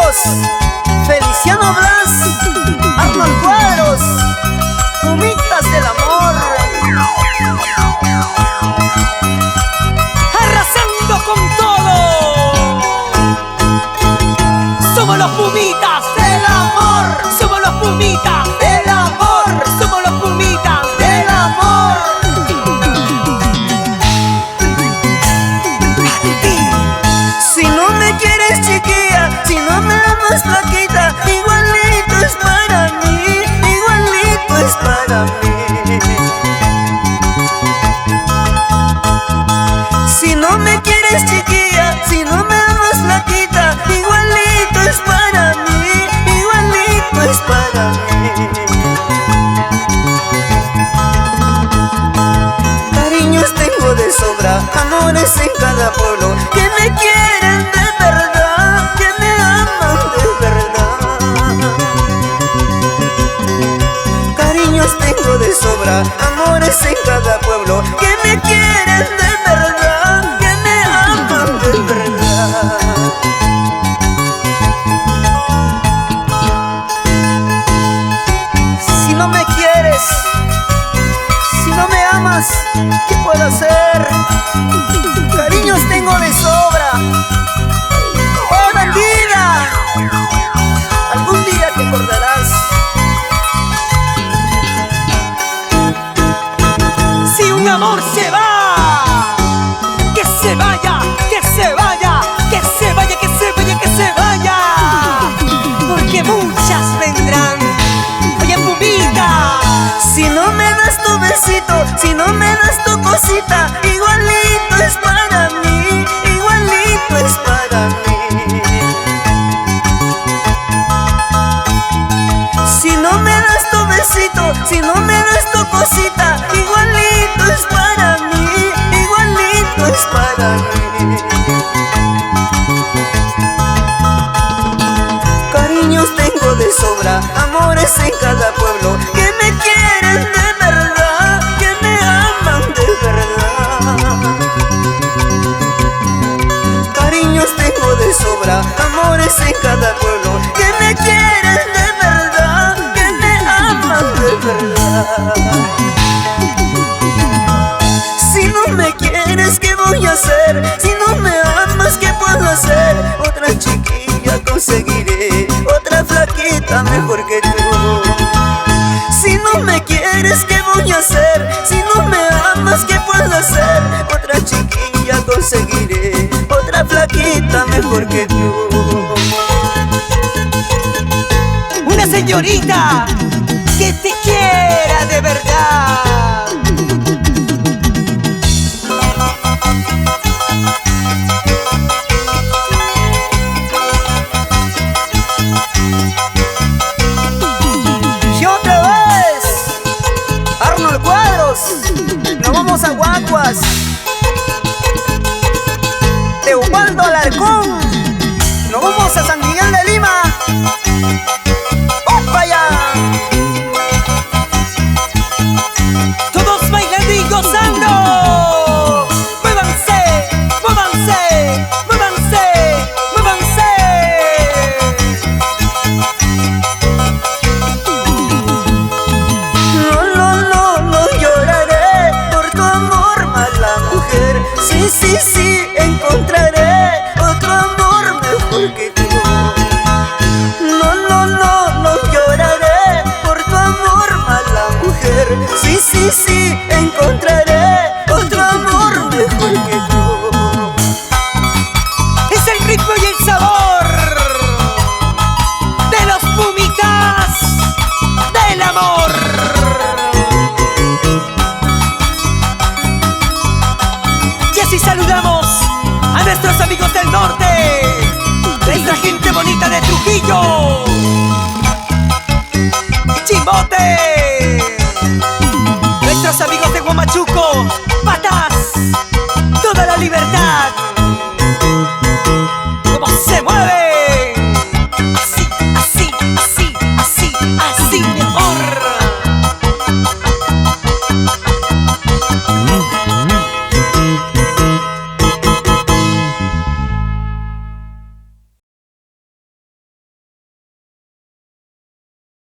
amigos Feliciano Blas, Arnold Cuadros, Pumitas del Amor. Arrasando con todo. Somos los Pumitas del Amor. Somos los Pumitas Del Amor. Somos los Pumitas Del Amor. Si no me quieres chiquilla, si no me amas flaquita, igualito es para mí, igualito es para mí. Si no me quieres chiquilla, si no me amas flaquita, igualito es para mí, igualito es para mí. Cariños tengo de sobra, amores en cada pueblo, que me quieren de verdad, que me aman de verdad. Cariños tengo de sobra, amores en cada pueblo, que me quieren de verdad, que me aman de verdad. Si no me quieres, si no me amas, ¿qué puedo hacer? Cariños tengo de sobra. ¡Oh, bandida! Algún día te acordarás. Si un amor se va, que se vaya, que se vaya, que se vaya, que se vaya, que se vaya, porque muchas vendrán. Oye, Pumita, Si no me das tu besito, si no me das tu cosita, igualito es para mí, igualito es para mí. Si no me das tu besito, si no me das tu cosita, igualito es para mí, igualito es para mí. Cariños tengo de sobra, amores en cada pueblo, que me quieren de verdad, que me aman de verdad. Cariños tengo de sobra, amores en cada pueblo, que me quieren de verdad, que me aman de verdad. Si no me quieres, ¿qué voy a hacer? Si no me amas, ¿qué puedo hacer? Otra chiquilla conseguiré, otra flaquita mejor que tú. Si no me quieres, ¿qué voy a hacer? Si no me amas, ¿qué puedo hacer? Otra chiquilla conseguiré, otra flaquita mejor que tú. una señorita que te quiera de verdad. Y otra vez, Arnold Cuadros, nos vamos a Guaguas. Teobaldo Alarcón, nos vamos a San Miguel de Lima. ¡Opa ya! Todos bailando y gozando. Muévanse, muévanse, muévanse, muévanse. No lloraré por tu amor, mala mujer. Sí, sí, sí, encontraré otro amor mejor que tú. No lloraré por tu amor, mala mujer. Sí, sí, sí, encontraré otro amor mejor que tú. Es el ritmo y el sabor de los Pumitas del amor. Y así saludamos a nuestros amigos del norte, nuestra gente bonita de Trujillo, Chimbote, nuestros amigos de Huamachuco,